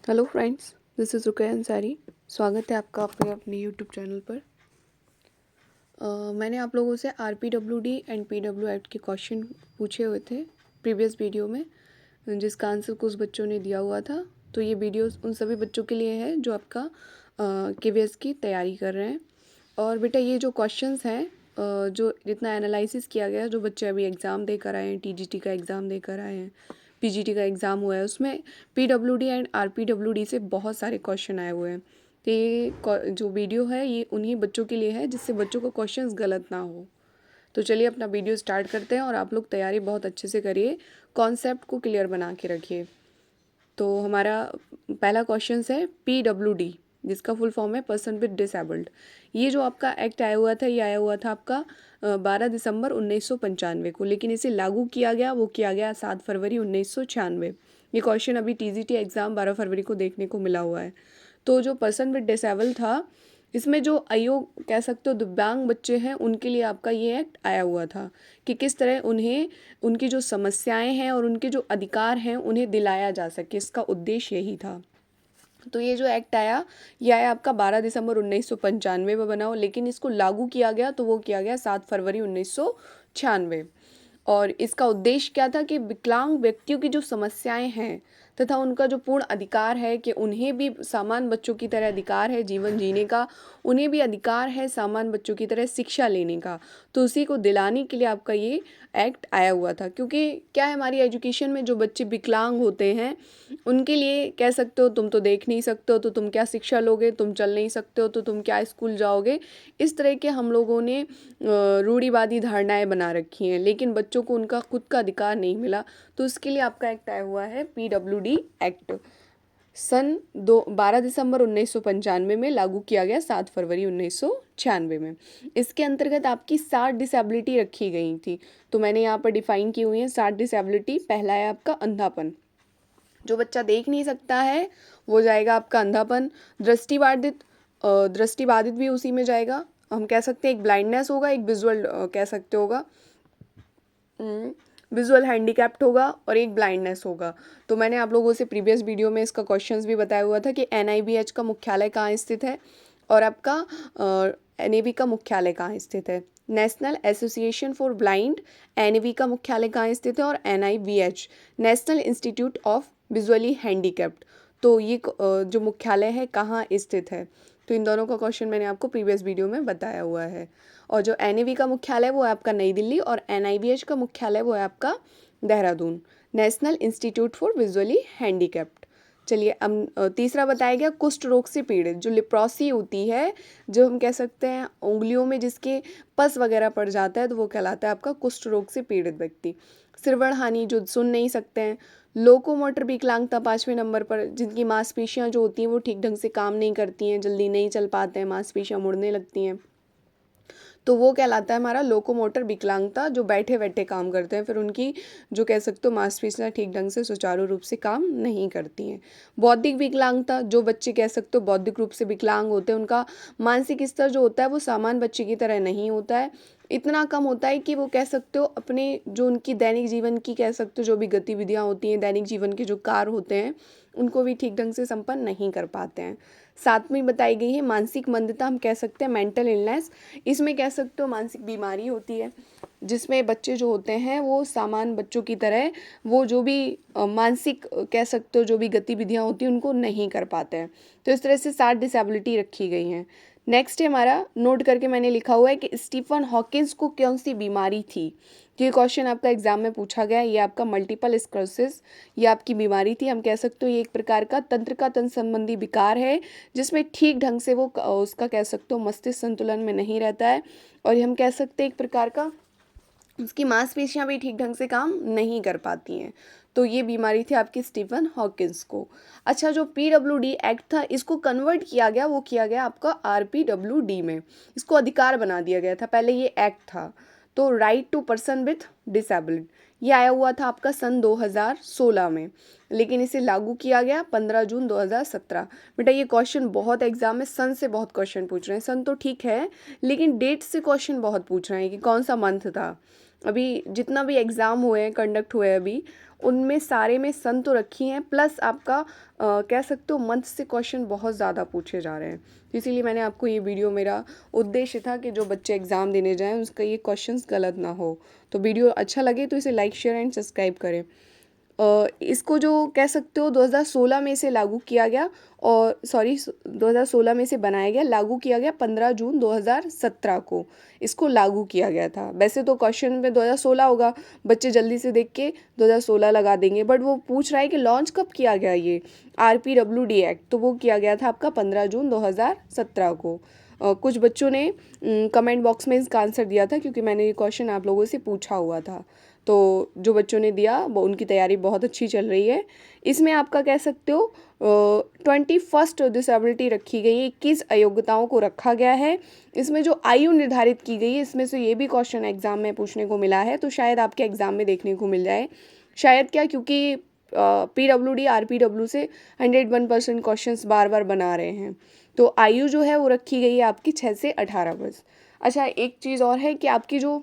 Hello friends, this is Rukaiya Ansari. स्वागत है आपका अपने यूट्यूब चैनल पर। मैंने आप लोगों से आरपीडब्ल्यूडी एंड पीडब्ल्यू एक्ट के क्वेश्चन पूछे हुए थे प्रीवियस वीडियो में, जिसका आंसर कुछ बच्चों ने दिया हुआ था। तो ये वीडियो उन सभी बच्चों के लिए है जो आपका केवीएस की तैयारी कर रहे हैं। और बेटा ये जो क्वेश्चंस हैं, जो जितना एनालिसिस किया गया, जो बच्चे अभी एग्ज़ाम देकर आए हैं, टीजीटी का एग्ज़ाम देकर आए हैं, पीजीटी का एग्ज़ाम हुआ है, उसमें पीडब्ल्यूडी एंड आरपीडब्ल्यूडी से बहुत सारे क्वेश्चन आए हुए हैं। तो ये जो वीडियो है ये उन्हीं बच्चों के लिए है जिससे बच्चों को क्वेश्चंस गलत ना हो। तो चलिए अपना वीडियो स्टार्ट करते हैं और आप लोग तैयारी बहुत अच्छे से करिए, कॉन्सेप्ट को क्लियर बना के रखिए। तो हमारा पहला क्वेश्चन है पीडब्ल्यूडी, जिसका फुल फॉर्म है पर्सन विद डिसेबल्ड। ये जो आपका एक्ट आया हुआ था, ये आया हुआ था आपका 12 दिसंबर 1995 को, लेकिन इसे लागू किया गया, वो किया गया 7 फरवरी 1996। ये क्वेश्चन अभी टीजीटी एग्ज़ाम 12 फरवरी को देखने को मिला हुआ है। तो जो पर्सन विद डिसेबल था, इसमें जो अयोग कह सकते हो दिव्यांग बच्चे हैं, उनके लिए आपका ये एक्ट आया हुआ था कि किस तरह उन्हें उनकी जो समस्याएं हैं और उनके जो अधिकार हैं उन्हें दिलाया जा सके। इसका उद्देश्य यही था। तो ये जो एक्ट आया, ये आया आपका 12 दिसंबर 1995 में बना हो, लेकिन इसको लागू किया गया तो वो किया गया 7 फरवरी 1996। और इसका उद्देश्य क्या था कि विकलांग व्यक्तियों की जो समस्याएं हैं तथा उनका जो पूर्ण अधिकार है कि उन्हें भी सामान्य बच्चों की तरह अधिकार है जीवन जीने का, उन्हें भी अधिकार है सामान्य बच्चों की तरह शिक्षा लेने का। तो उसी को दिलाने के लिए आपका ये एक्ट आया हुआ था। क्योंकि क्या है, हमारी एजुकेशन में जो बच्चे विकलांग होते हैं उनके लिए कह सकते हो तुम तो देख नहीं सकते हो तो तुम क्या शिक्षा लोगे, तुम चल नहीं सकते हो तो तुम क्या स्कूल जाओगे। इस तरह के हम लोगों ने रूढ़िवादी धारणाएं बना रखी हैं, लेकिन बच्चों को उनका खुद का अधिकार नहीं मिला। तो इसके लिए आपका एक्ट आया हुआ है पीडब्ल्यूडी एक्ट, सन 12 दिसंबर 1995 में लागू किया गया 7 फरवरी 1996 में। इसके अंतर्गत आपकी 60 डिसेबिलिटी रखी गई थी। तो मैंने यहाँ पर डिफाइन की हुई है 60 डिसेबिलिटी। पहला है आपका अंधापन, जो बच्चा देख नहीं सकता है वो जाएगा आपका अंधापन। दृष्टिबाधित भी उसी में जाएगा। हम कह सकते हैं एक ब्लाइंडनेस होगा, एक विजुअल कह सकते होगा विजुअल हैंडीकैप्ट होगा और एक ब्लाइंडनेस होगा। तो मैंने आप लोगों से प्रीवियस वीडियो में इसका क्वेश्चंस भी बताया हुआ था कि एनआईबीएच का मुख्यालय कहाँ स्थित है और आपका एनएवी का मुख्यालय कहाँ स्थित है। National association for blind, NAB का मुख्यालय कहाँ स्थित है, और NIBH national institute of visually handicapped, तो ये जो मुख्यालय है कहाँ स्थित है। तो इन दोनों का क्वेश्चन मैंने आपको प्रीवियस वीडियो में बताया हुआ है। और जो एनएवी का मुख्यालय वो है आपका नई दिल्ली और एनआईबीएच का मुख्यालय वो है आपका Dehradun, national institute for visually handicapped. चलिए अब तीसरा बताया गया कुष्ठ रोग से पीड़ित, जो लिप्रोसी होती है, जो हम कह सकते हैं उंगलियों में जिसके पस वगैरह पड़ जाता है, तो वो कहलाता है आपका कुष्ठ रोग से पीड़ित व्यक्ति। श्रवण हानि, जो सुन नहीं सकते हैं। लोकोमोटर विकलांगता 5वें नंबर पर, जिनकी मांसपेशियां जो होती हैं वो ठीक ढंग से काम नहीं करती हैं, जल्दी नहीं चल पाते हैं, मांसपेशियां मुड़ने लगती हैं, तो वो कहलाता है हमारा लोकोमोटर विकलांगता, जो बैठे बैठे काम करते हैं, फिर उनकी जो कह सकते हो मांसपेशियां ठीक ढंग से सुचारू रूप से काम नहीं करती हैं। बौद्धिक विकलांगता, जो बच्चे कह सकते हो बौद्धिक रूप से विकलांग होते हैं, उनका मानसिक स्तर जो होता है वो सामान्य बच्चे की तरह नहीं होता है, इतना कम होता है कि वो कह सकते हो अपने जो उनकी दैनिक जीवन की कह सकते हो जो भी गतिविधियाँ होती हैं, दैनिक जीवन के जो कार्य होते हैं, उनको भी ठीक ढंग से संपन्न नहीं कर पाते हैं। सातवीं बताई गई है मानसिक मंदता, हम कह सकते हैं मेंटल इलनेस। इसमें कह सकते हो मानसिक बीमारी होती है जिसमें बच्चे जो होते हैं वो सामान्य बच्चों की तरह वो जो भी मानसिक कह सकते हो जो भी गतिविधियां होती हैं उनको नहीं कर पाते हैं। तो इस तरह से 60 डिसेबिलिटी रखी गई हैं। नेक्स्ट है हमारा, नोट करके मैंने लिखा हुआ है कि स्टीफन हॉकिंस को कौन सी बीमारी थी। ये क्वेश्चन आपका एग्जाम में पूछा गया। ये आपका मल्टीपल स्क्लेरोसिस, ये आपकी बीमारी थी। हम कह सकते हो ये एक प्रकार का तंत्रिका तंत्र संबंधी विकार है जिसमें ठीक ढंग से वो उसका कह सकते हो मस्तिष्क संतुलन में नहीं रहता है, और हम कह सकते हैं एक प्रकार का उसकी मांसपेशियां भी ठीक ढंग से काम नहीं कर पाती हैं। तो ये बीमारी थी आपकी स्टीफन हॉकिंस को। अच्छा, जो पीडब्ल्यूडी एक्ट था इसको कन्वर्ट किया गया, वो किया गया आपका आरपीडब्ल्यूडी में, इसको अधिकार बना दिया गया था। पहले ये एक्ट था। तो right to person with disability, ये आया हुआ था आपका सन 2016 में, लेकिन इसे लागू किया गया 15 जून 2017। बेटा ये क्वेश्चन बहुत एग्जाम में सन से बहुत क्वेश्चन पूछ रहे हैं। सन तो ठीक है, लेकिन डेट से क्वेश्चन बहुत पूछ रहे हैं कि कौन सा मंथ था। अभी जितना भी एग्ज़ाम हुए हैं, कंडक्ट हुए हैं अभी, उनमें सारे में सन तो रखी हैं, प्लस आपका कह सकते हो मंथ से क्वेश्चन बहुत ज़्यादा पूछे जा रहे हैं। तो इसीलिए मैंने आपको ये वीडियो, मेरा उद्देश्य था कि जो बच्चे एग्ज़ाम देने जाएँ उसका ये क्वेश्चंस गलत ना हो। तो वीडियो अच्छा लगे तो इसे लाइक, शेयर एंड सब्सक्राइब करें। इसको जो कह सकते हो 2016 में इसे लागू किया गया, और 2016 में इसे बनाया गया, लागू किया गया 15 जून 2017 को इसको लागू किया गया था। वैसे तो क्वेश्चन में 2016 होगा, बच्चे जल्दी से देख के 2016 लगा देंगे, बट वो पूछ रहा है कि लॉन्च कब किया गया ये RPWD एक्ट, तो वो किया गया था आपका 15 जून 2017 को। कुछ बच्चों ने कमेंट बॉक्स में इसका आंसर दिया था, क्योंकि मैंने ये क्वेश्चन आप लोगों से पूछा हुआ था। तो जो बच्चों ने दिया वो, उनकी तैयारी बहुत अच्छी चल रही है। इसमें आपका कह सकते हो 21st डिसेबिलिटी रखी गई है, 21 अयोग्यताओं को रखा गया है। इसमें जो आयु निर्धारित की गई है, इसमें से ये भी क्वेश्चन एग्जाम में पूछने को मिला है, तो शायद आपके एग्जाम में देखने को मिल जाए। शायद क्या, क्योंकि PWD RPW से 101% क्वेश्चन बार बार बना रहे हैं। तो आयु जो है वो रखी गई है आपकी 6 से 18 वर्ष। अच्छा, एक चीज़ और है कि आपकी जो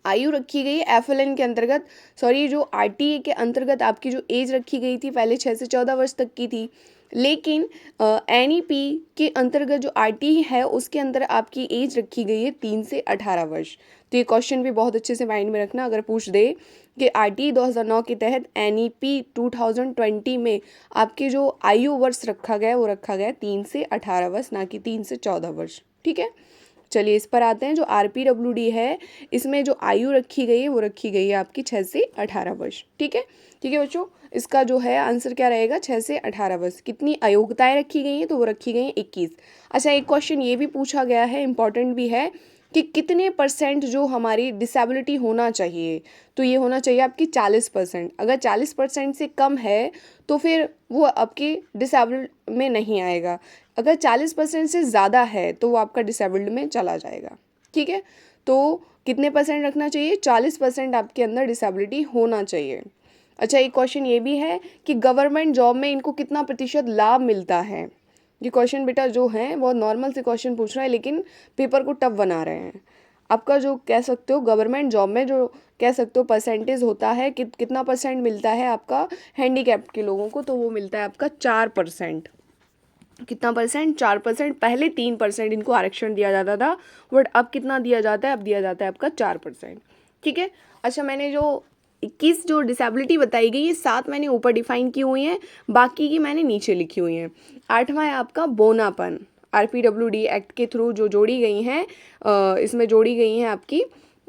आयु रखी गई है FLN के अंतर्गत, जो RTA के अंतर्गत आपकी जो एज रखी गई थी पहले 6 से 14 वर्ष तक की थी, लेकिन NEP के अंतर्गत जो RTE है उसके अंदर आपकी एज रखी गई है 3 से 18 वर्ष। तो ये क्वेश्चन भी बहुत अच्छे से माइंड में रखना, अगर पूछ दे कि RTE 2009 के तहत NEP 2020 में आपके जो आयु वर्ष रखा गया है वो रखा गया है 3 से 18 वर्ष, ना कि 3 से 14 वर्ष। ठीक है, चलिए इस पर आते हैं। जो RPWD है, इसमें जो आयु रखी गई है वो रखी गई है आपकी 6 से 18 वर्ष। ठीक है, ठीक है बच्चों, इसका जो है आंसर क्या रहेगा, 6 से 18 वर्ष। कितनी अयोग्यताएं रखी गई हैं, तो वो रखी गई हैं 21। अच्छा, एक क्वेश्चन ये भी पूछा गया है, इंपॉर्टेंट भी है, कि कितने % जो हमारी डिसेबिलिटी होना चाहिए, तो ये होना चाहिए आपकी 40%। अगर 40% से कम है तो फिर वो आपकी डिसेबल्ड में नहीं आएगा, अगर 40% से ज़्यादा है तो वो आपका डिसेबल्ड में चला जाएगा। ठीक है, तो कितने % रखना चाहिए, 40% आपके अंदर डिसेबिलिटी होना चाहिए। अच्छा, एक क्वेश्चन ये भी है कि गवर्नमेंट जॉब में इनको कितना % लाभ मिलता है। ये क्वेश्चन बेटा जो है बहुत नॉर्मल से क्वेश्चन पूछ रहा है, लेकिन पेपर को टफ बना रहे हैं। आपका जो कह सकते हो गवर्नमेंट जॉब में जो कह सकते हो परसेंटेज होता है, कितना % मिलता है आपका हैंडीकैप्ड के लोगों को, तो वो मिलता है आपका 4%। कितना %, 4%। पहले 3% इनको आरक्षण दिया जाता था, बट अब कितना दिया जाता है, अब दिया जाता है आपका 4%। ठीक है, अच्छा, मैंने जो 21 जो डिसेबिलिटी बताई गई है, 7 मैंने ऊपर डिफाइन की हुई हैं, बाकी की मैंने नीचे लिखी हुई हैं। 8वां है आपका बोनापन, RPWD एक्ट के थ्रू जो जोड़ी गई हैं, इसमें जोड़ी गई हैं आपकी,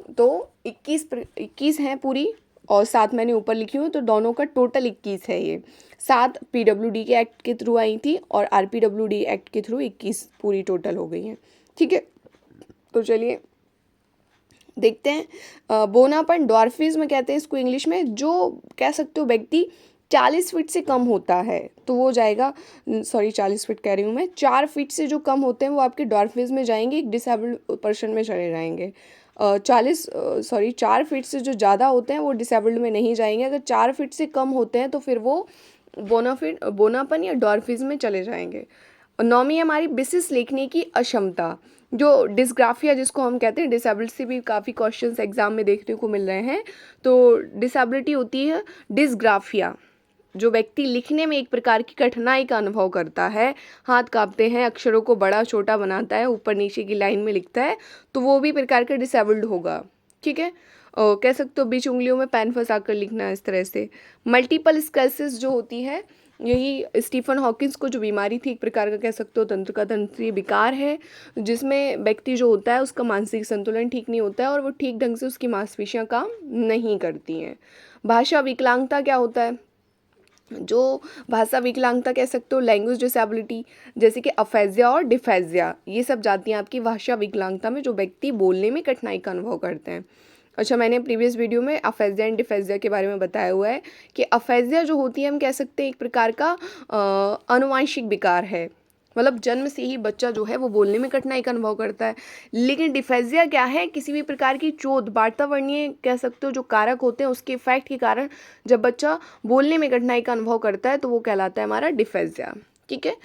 तो 21 हैं पूरी, और 7 मैंने ऊपर लिखी हुई, तो दोनों का टोटल 21 है। ये 7 PWD के एक्ट के थ्रू आई थी और RPWD एक्ट के थ्रू 21 पूरी टोटल हो गई हैं। ठीक है, तो चलिए देखते हैं। बोनापन डॉर्फिज्म कहते हैं इसको इंग्लिश में, जो कह सकते हो व्यक्ति 40 फीट से कम होता है तो वो जाएगा, 40 फीट कह रही हूँ मैं, 4 फीट से जो कम होते हैं वो आपके डॉर्फिज्म में जाएंगे, एक डिसेबल्ड पर्सन में चले जाएंगे। 4 फीट से जो ज़्यादा होते हैं वो डिसेबल्ड में नहीं जाएंगे, अगर 4 फीट से कम होते हैं तो फिर वो बोनापन या डॉर्फिज्म में चले जाएंगे। 9वीं हमारी विशिष्ट लिखने की अक्षमता, जो डिस्ग्राफिया जिसको हम कहते हैं, डिसेबिलिटी से भी काफ़ी क्वेश्चंस एग्जाम में देखने को मिल रहे हैं। तो डिसेबिलिटी होती है डिस्ग्राफिया, जो व्यक्ति लिखने में एक प्रकार की कठिनाई का अनुभव करता है, हाथ कांपते हैं, अक्षरों को बड़ा छोटा बनाता है, ऊपर नीचे की लाइन में लिखता है, तो वो भी प्रकार का डिसेबल्ड होगा। ठीक है, कह सकते हो बीच उंगलियों में पेन फंसा कर लिखना, इस तरह से। मल्टीपल स्क्लेरोसिस जो होती है, यही स्टीफन हॉकिंस को जो बीमारी थी, एक प्रकार का कह सकते हो तंत्र का तंत्रीय विकार है, जिसमें व्यक्ति जो होता है उसका मानसिक संतुलन ठीक नहीं होता है और वो ठीक ढंग से उसकी मांसपेशियां काम नहीं करती हैं। भाषा विकलांगता क्या होता है, जो भाषा विकलांगता कह सकते हो लैंग्वेज डिसेबिलिटी, जैसे कि अफेजिया और डिफेजिया, ये सब जाती हैं आपकी भाषा विकलांगता में, जो व्यक्ति बोलने में कठिनाई का अनुभव करते हैं। अच्छा, मैंने प्रीवियस वीडियो में अफेजिया एंड डिफेजिया के बारे में बताया हुआ है कि अफेजिया जो होती है हम कह सकते हैं एक प्रकार का आनुवांशिक विकार है, मतलब जन्म से ही बच्चा जो है वो बोलने में कठिनाई का अनुभव करता है। लेकिन डिफेजिया क्या है, किसी भी प्रकार की चोट, वातावरणीय कह सकते हो जो कारक होते हैं उसके इफेक्ट के कारण जब बच्चा बोलने में कठिनाई का अनुभव करता है तो वो कहलाता है हमारा डिफेजिया। ठीक है,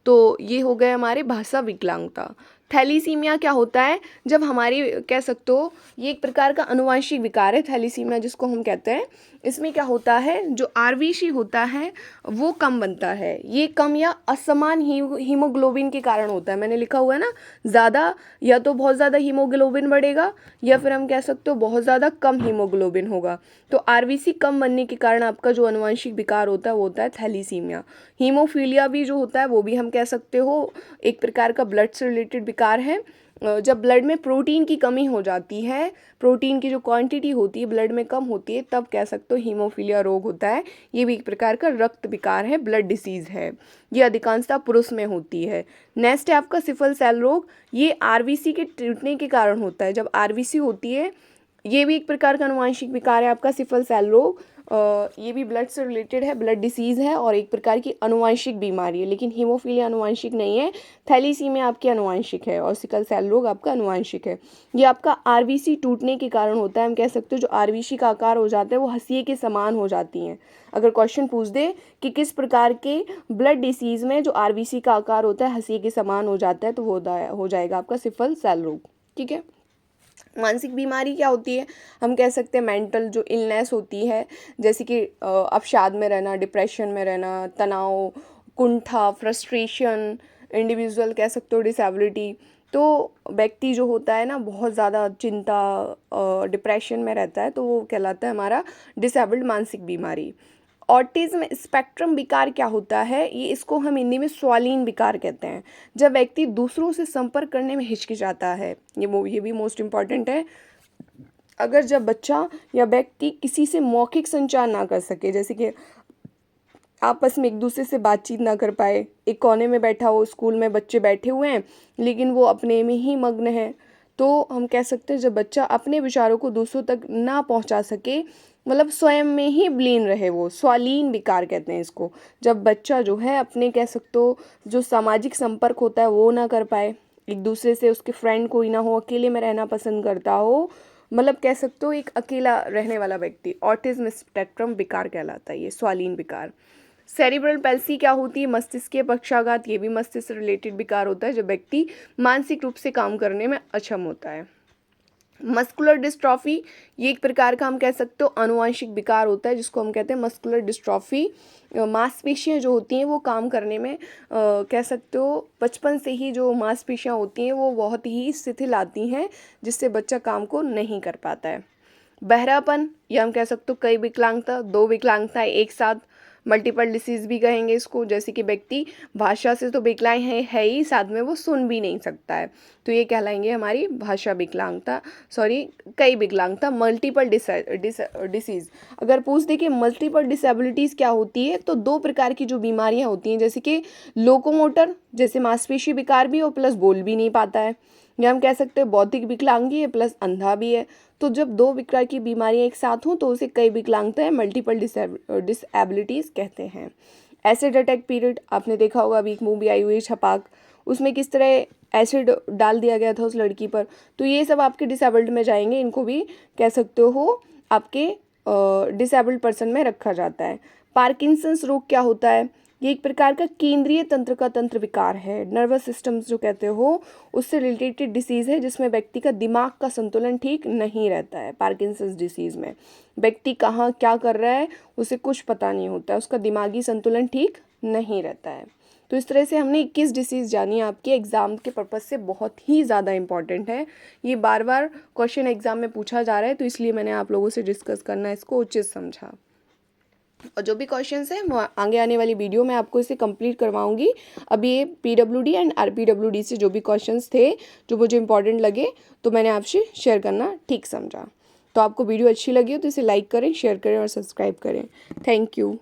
तो ये हो गए हमारे भाषा विकलांगता। थैलीसीमिया क्या होता है, जब हमारी कह सकते हो ये एक प्रकार का अनुवांशिक विकार है थैलीसीमिया जिसको हम कहते हैं। इसमें क्या होता है, जो आरबीसी होता है वो कम बनता है। ये कम या असमान हीमोग्लोबिन के कारण होता है। मैंने लिखा हुआ है ना, ज़्यादा या तो बहुत ज़्यादा हीमोग्लोबिन बढ़ेगा या फिर हम कह सकते हो बहुत ज़्यादा कम हीमोग्लोबिन होगा। तो आरबीसी कम बनने के कारण आपका जो अनुवांशिक विकार होता है वो होता है थैलीसीमिया। हीमोफीलिया भी जो होता है वो भी हम कह सकते हो एक प्रकार का ब्लड से रिलेटेड विकार है। जब ब्लड में प्रोटीन की कमी हो जाती है, प्रोटीन की जो क्वांटिटी होती है ब्लड में कम होती है, तब कह सकते हो हीमोफीलिया रोग होता है। ये भी एक प्रकार का रक्त विकार है, ब्लड डिसीज़ है। ये अधिकांशतः पुरुष में होती है। नेक्स्ट है आपका सिकल सेल रोग। ये आरबीसी के टूटने के कारण होता है। जब आरबीसी होती है, ये भी एक प्रकार का अनुवांशिक विकार है आपका सिकल सेल रोग। ये भी ब्लड से रिलेटेड है, ब्लड डिसीज़ है और एक प्रकार की अनुवांशिक बीमारी है। लेकिन हीमोफीलिया अनुवांशिक नहीं है, थैलीसीमिया आपकी अनुवांशिक है और सिकल सेल रोग आपका अनुवांशिक है। ये आपका आरबीसी टूटने के कारण होता है। हम कह सकते हो जो आरबीसी का आकार हो जाता है वो हंसिए के समान हो जाती हैं। अगर क्वेश्चन पूछ दे कि किस प्रकार के ब्लड डिसीज़ में जो आरबीसी का आकार होता है हंसिए के समान हो जाता है, तो वो हो जाएगा आपका सिकल सेल रोग। ठीक है। मानसिक बीमारी क्या होती है, हम कह सकते हैं मेंटल जो इलनेस होती है, जैसे कि अवसाद में रहना, डिप्रेशन में रहना, तनाव, कुंठा, फ्रस्ट्रेशन, इंडिविजुअल कह सकते हो डिसेबिलिटी। तो व्यक्ति जो होता है ना बहुत ज़्यादा चिंता डिप्रेशन में रहता है, तो वो कहलाता है हमारा डिसेबल्ड मानसिक बीमारी। ऑटिज्म स्पेक्ट्रम विकार क्या होता है, ये इसको हम हिंदी में स्वालीन विकार कहते हैं। जब व्यक्ति दूसरों से संपर्क करने में हिचकिचाता है, ये भी मोस्ट इम्पॉर्टेंट है। अगर जब बच्चा या व्यक्ति किसी से मौखिक संचार ना कर सके, जैसे कि आपस में एक दूसरे से बातचीत ना कर पाए, एक कोने में बैठा हो, स्कूल में बच्चे बैठे हुए हैं लेकिन वो अपने में ही मग्न है, तो हम कह सकते हैं जब बच्चा अपने विचारों को दूसरों तक ना पहुंचा सके, मतलब स्वयं में ही विलीन रहे, वो स्वालीन विकार कहते हैं इसको। जब बच्चा जो है अपने कह सकते हो जो सामाजिक संपर्क होता है वो ना कर पाए, एक दूसरे से उसके फ्रेंड कोई ना हो, अकेले में रहना पसंद करता हो, मतलब कह सकते हो एक अकेला रहने वाला व्यक्ति, ऑटिज्म स्पेक्ट्रम विकार कहलाता है ये स्वालीन विकार। सेरिब्रल पैल्सी क्या होती है, मस्तिष्कीय पक्षाघात। ये भी मस्तिष्क से रिलेटेड विकार होता है जब व्यक्ति मानसिक रूप से काम करने में अक्षम होता है। मस्कुलर डिस्ट्रॉफी, ये एक प्रकार का हम कह सकते हो अनुवांशिक विकार होता है जिसको हम कहते हैं मस्कुलर डिस्ट्रॉफी। मांसपेशियां जो होती हैं वो काम करने में कह सकते हो बचपन से ही जो मांसपेशियां होती हैं वो बहुत ही शिथिल आती हैं, जिससे बच्चा काम को नहीं कर पाता है। बहरापन, या हम कह सकते हो कई विकलांगता, दो विकलांगताएं एक साथ, मल्टीपल डिसीज़ भी कहेंगे इसको, जैसे कि व्यक्ति भाषा से तो विकलांग है ही, साथ में वो सुन भी नहीं सकता है, तो ये कहलाएंगे हमारी भाषा विकलांगता, कई विकलांगता, मल्टीपल डिसीज़। अगर पूछ दे कि मल्टीपल डिसेबिलिटीज़ क्या होती है, तो दो प्रकार की जो बीमारियां होती हैं, जैसे कि लोकोमोटर, जैसे मांसपेशी विकार भी और प्लस बोल भी नहीं पाता है, या हम कह सकते हैं बौद्धिक विकलांगी है प्लस अंधा भी है। तो जब दो प्रकार की बीमारियां एक साथ हों तो उसे कई विकलांगता है, मल्टीपल डिसेबिलिटीज़ कहते हैं। एसिड अटैक पीरियड, आपने देखा होगा, अभी एक मूवी आई हुई है छपाक, उसमें किस तरह एसिड डाल दिया गया था उस लड़की पर, तो ये सब आपके डिसेबल्ड में जाएंगे, इनको भी कह सकते हो आपके डिसेबल्ड पर्सन में रखा जाता है। पार्किंसंस रोग क्या होता है, ये एक प्रकार का केंद्रीय तंत्र का तंत्र विकार है, नर्वस सिस्टम्स जो कहते हो उससे रिलेटेड डिसीज़ है, जिसमें व्यक्ति का दिमाग का संतुलन ठीक नहीं रहता है। पार्किंसंस डिसीज़ में व्यक्ति कहाँ क्या कर रहा है उसे कुछ पता नहीं होता है, उसका दिमागी संतुलन ठीक नहीं रहता है। तो इस तरह से हमने 21 डिसीज़ जानी, आपके एग्ज़ाम के पर्पज़ से बहुत ही ज़्यादा इंपॉर्टेंट है। ये बार बार क्वेश्चन एग्ज़ाम में पूछा जा रहा है, तो इसलिए मैंने आप लोगों से डिस्कस करना इसको उचित समझा। और जो भी क्वेश्चंस हैं वो आगे आने वाली वीडियो में आपको इसे कंप्लीट करवाऊंगी। अभी ये पीडब्ल्यूडी एंड आरपीडब्ल्यूडी से जो भी क्वेश्चंस थे जो मुझे इंपॉर्टेंट लगे तो मैंने आपसे शेयर करना ठीक समझा। तो आपको वीडियो अच्छी लगी हो तो इसे लाइक करें, शेयर करें और सब्सक्राइब करें। Thank you.